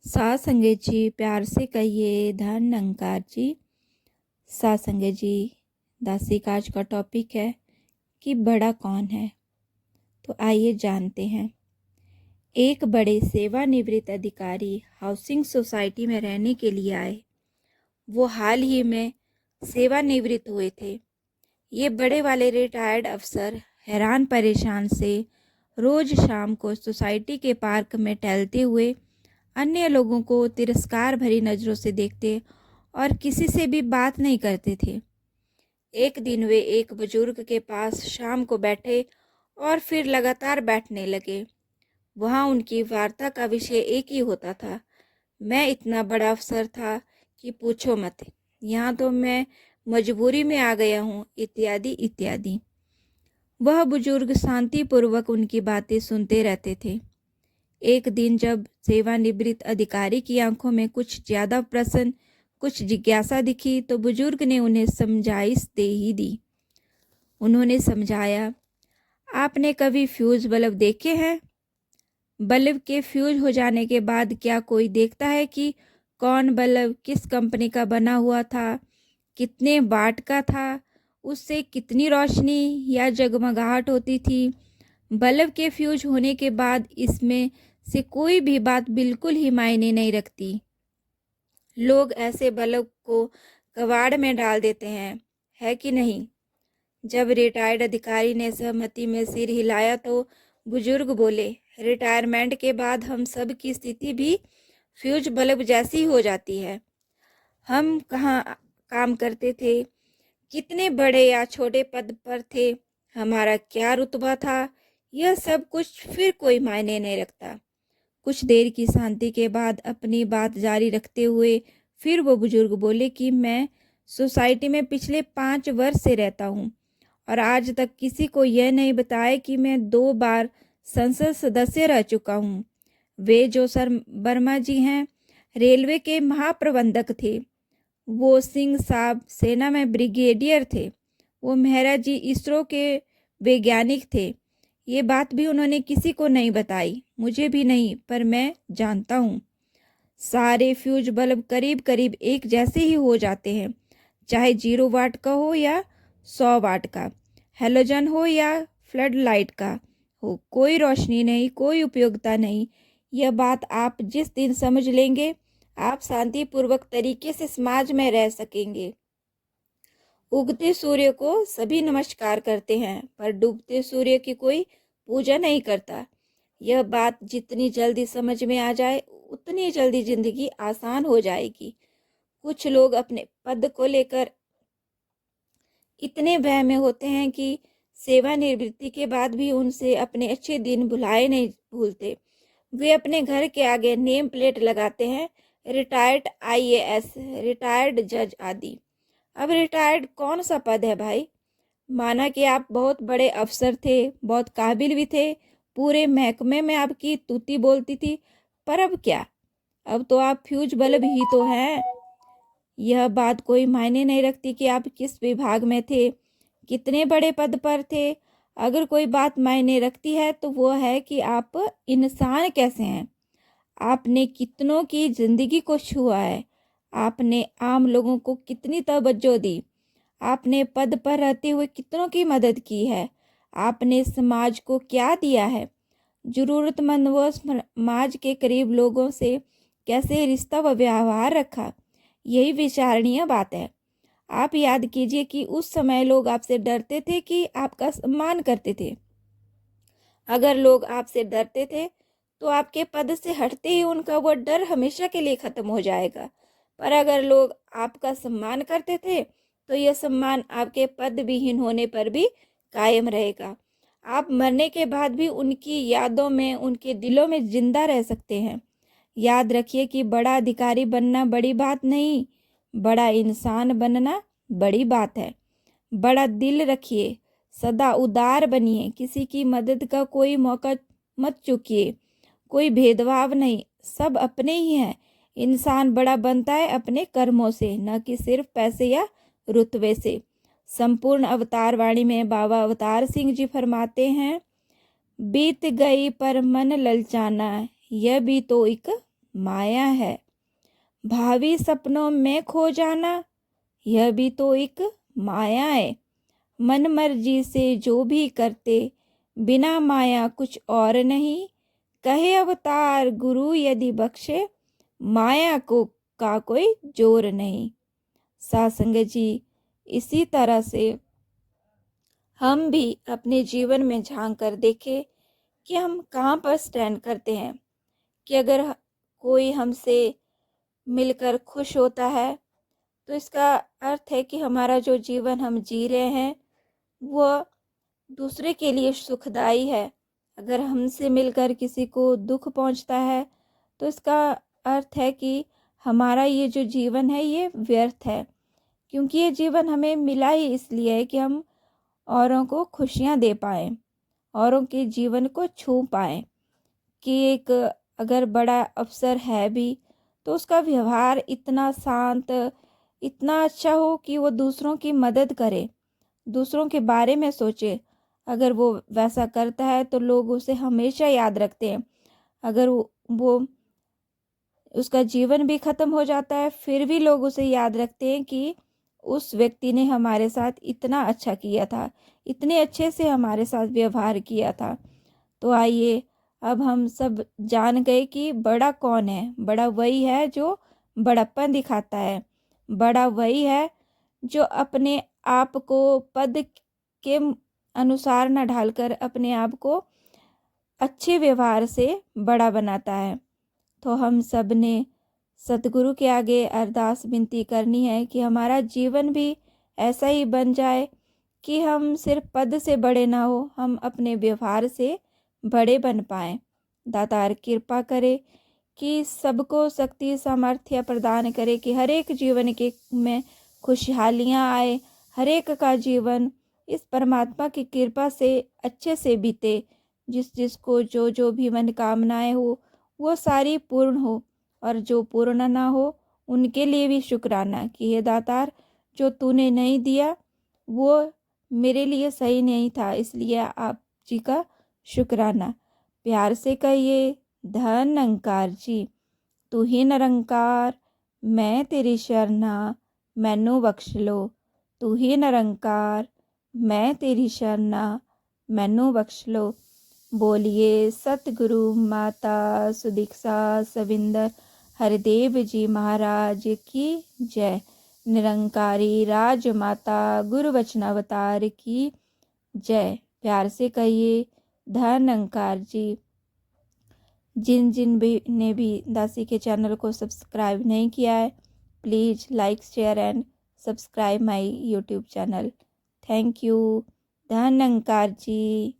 सात संगत जी प्यार से कहिए धन निरंकार जी। सात संगत जी, दासी का आज का टॉपिक है कि बड़ा कौन है। तो आइए जानते हैं। एक बड़े सेवानिवृत्त अधिकारी हाउसिंग सोसाइटी में रहने के लिए आए। वो हाल ही में सेवानिवृत्त हुए थे। ये बड़े वाले रिटायर्ड अफसर हैरान परेशान से रोज शाम को सोसाइटी के पार्क में टहलते हुए अन्य लोगों को तिरस्कार भरी नज़रों से देखते और किसी से भी बात नहीं करते थे। एक दिन वे एक बुजुर्ग के पास शाम को बैठे और फिर लगातार बैठने लगे। वहाँ उनकी वार्ता का विषय एक ही होता था, मैं इतना बड़ा अफसर था कि पूछो मत, यहाँ तो मैं मजबूरी में आ गया हूँ, इत्यादि इत्यादि। वह बुजुर्ग शांतिपूर्वक उनकी बातें सुनते रहते थे। एक दिन जब सेवानिवृत्त अधिकारी की आंखों में कुछ ज्यादा प्रश्न, कुछ जिज्ञासा दिखी तो बुजुर्ग ने उन्हें समझाइश दे ही दी। उन्होंने समझाया, आपने कभी फ्यूज बल्ब देखे हैं? बल्ब के फ्यूज हो जाने के बाद क्या कोई देखता है कि कौन बल्ब किस कंपनी का बना हुआ था, कितने वाट का था, उससे कितनी रोशनी या जगमगाहट होती थी? बल्ब के फ्यूज होने के बाद इसमें से कोई भी बात बिल्कुल ही मायने नहीं रखती। लोग ऐसे बल्ब को कबाड़ में डाल देते हैं, है कि नहीं? जब रिटायर्ड अधिकारी ने सहमति में सिर हिलाया तो बुजुर्ग बोले, रिटायरमेंट के बाद हम सब की स्थिति भी फ्यूज बल्ब जैसी हो जाती है। हम कहाँ काम करते थे, कितने बड़े या छोटे पद पर थे, हमारा क्या रुतबा था, यह सब कुछ फिर कोई मायने नहीं रखता। कुछ देर की शांति के बाद अपनी बात जारी रखते हुए फिर वो बुजुर्ग बोले कि मैं सोसाइटी में पिछले 5 वर्ष से रहता हूँ और आज तक किसी को यह नहीं बताया कि मैं 2 बार संसद सदस्य रह चुका हूँ। वे जो सर वर्मा जी हैं, रेलवे के महाप्रबंधक थे। वो सिंह साहब सेना में ब्रिगेडियर थे। वो मेहरा जी इसरो के वैज्ञानिक थे। ये बात भी उन्होंने किसी को नहीं बताई, मुझे भी नहीं, पर मैं जानता हूँ। सारे फ्यूज बल्ब करीब करीब एक जैसे ही हो जाते हैं, चाहे 0 वाट का हो या 100 वाट का, हेलोजन हो या फ्लड लाइट का हो, कोई रोशनी नहीं, कोई उपयोगिता नहीं। यह बात आप जिस दिन समझ लेंगे, आप शांतिपूर्वक तरीके से समाज में रह सकेंगे। उगते सूर्य को सभी नमस्कार करते हैं, पर डूबते सूर्य की कोई पूजा नहीं करता। यह बात जितनी जल्दी समझ में आ जाए उतनी जल्दी जिंदगी आसान हो जाएगी। कुछ लोग अपने पद को लेकर इतने भय में होते हैं कि सेवानिवृत्ति के बाद भी उनसे अपने अच्छे दिन भुलाए नहीं भूलते। वे अपने घर के आगे नेम प्लेट लगाते हैं, रिटायर्ड आईएएस, रिटायर्ड जज आदि। अब रिटायर्ड कौन सा पद है भाई? माना कि आप बहुत बड़े अफसर थे, बहुत काबिल भी थे, पूरे महकमे में आपकी तूती बोलती थी, पर अब क्या? अब तो आप फ्यूज बल्ब ही तो हैं। यह बात कोई मायने नहीं रखती कि आप किस विभाग में थे, कितने बड़े पद पर थे। अगर कोई बात मायने रखती है तो वो है कि आप इंसान कैसे हैं। आपने कितनों की जिंदगी को छुआ है, आपने आम लोगों को कितनी तवज्जो दी, आपने पद पर रहते हुए कितनों की मदद की है, आपने समाज को क्या दिया है, जरूरतमंद व समाज के करीब लोगों से कैसे रिश्ता व व्यवहार रखा, यही विचारणीय बात है। आप याद कीजिए कि उस समय लोग आपसे डरते थे कि आपका सम्मान करते थे। अगर लोग आपसे डरते थे तो आपके पद से हटते ही उनका वो डर हमेशा के लिए खत्म हो जाएगा। पर अगर लोग आपका सम्मान करते थे तो यह सम्मान आपके पद विहीन होने पर भी कायम रहेगा। आप मरने के बाद भी उनकी यादों में, उनके दिलों में जिंदा रह सकते हैं। याद रखिए कि बड़ा अधिकारी बनना बड़ी बात नहीं, बड़ा इंसान बनना बड़ी बात है। बड़ा दिल रखिए, सदा उदार बनिए, किसी की मदद का कोई मौका मत चूकिए। कोई भेदभाव नहीं, सब अपने ही हैं। इंसान बड़ा बनता है अपने कर्मों से, न कि सिर्फ पैसे या रुतबे से। संपूर्ण अवतार वाणी में बाबा अवतार सिंह जी फरमाते हैं, बीत गई पर मन ललचाना, यह भी तो एक माया है। भावी सपनों में खो जाना, यह भी तो एक माया है। मन मर्जी से जो भी करते, बिना माया कुछ और नहीं। कहे अवतार गुरु यदि बख्शे, माया को का कोई जोर नहीं। सासंग जी, इसी तरह से हम भी अपने जीवन में झांक कर देखें कि हम कहाँ पर स्टैंड करते हैं। कि अगर कोई हमसे मिलकर खुश होता है तो इसका अर्थ है कि हमारा जो जीवन हम जी रहे हैं वह दूसरे के लिए सुखदाई है। अगर हमसे मिलकर किसी को दुख पहुंचता है तो इसका अर्थ है कि हमारा ये जो जीवन है ये व्यर्थ है। क्योंकि ये जीवन हमें मिला ही इसलिए है कि हम औरों को खुशियाँ दे पाएँ, औरों के जीवन को छू पाएँ। कि एक अगर बड़ा अफ़सर है भी तो उसका व्यवहार इतना शांत, इतना अच्छा हो कि वो दूसरों की मदद करे, दूसरों के बारे में सोचे। अगर वो वैसा करता है तो लोग उसे हमेशा याद रखते हैं। अगर वो उसका जीवन भी ख़त्म हो जाता है फिर भी लोग उसे याद रखते हैं कि उस व्यक्ति ने हमारे साथ इतना अच्छा किया था, इतने अच्छे से हमारे साथ व्यवहार किया था। तो आइए अब हम सब जान गए कि बड़ा कौन है। बड़ा वही है जो बड़प्पन दिखाता है। बड़ा वही है जो अपने आप को पद के अनुसार न ढालकर अपने आप को अच्छे व्यवहार से बड़ा बनाता है। तो हम सब ने सतगुरु के आगे अरदास विनती करनी है कि हमारा जीवन भी ऐसा ही बन जाए कि हम सिर्फ पद से बड़े ना हो, हम अपने व्यवहार से बड़े बन पाएँ। दातार कृपा करे कि सबको शक्ति सामर्थ्य प्रदान करे कि हर एक जीवन के में खुशहालियाँ आए, हर एक का जीवन इस परमात्मा की कृपा से अच्छे से बीते। जिसको जो जो भी मनोकामनाएं हो वो सारी पूर्ण हो, और जो पूर्ण ना हो उनके लिए भी शुक्राना कि हे दातार, जो तूने नहीं दिया वो मेरे लिए सही नहीं था, इसलिए आप जी का शुक्राना। प्यार से कहिए धन निरंकार जी, तू ही निरंकार मैं तेरी शरणा, मैनू बख्श लो। तू ही निरंकार मैं तेरी शरणा, मैनू बख्श लो। बोलिए सतगुरु माता सुदीक्षा सविंदर हरदेव जी महाराज की जय। निरंकारी राजमाता गुरु वचनावतार की जय। प्यार से कहिए धन निरंकार जी। जिन जिन भी ने भी दासी के चैनल को सब्सक्राइब नहीं किया है, please like share and subscribe my YouTube channel. Thank you. धन निरंकार जी।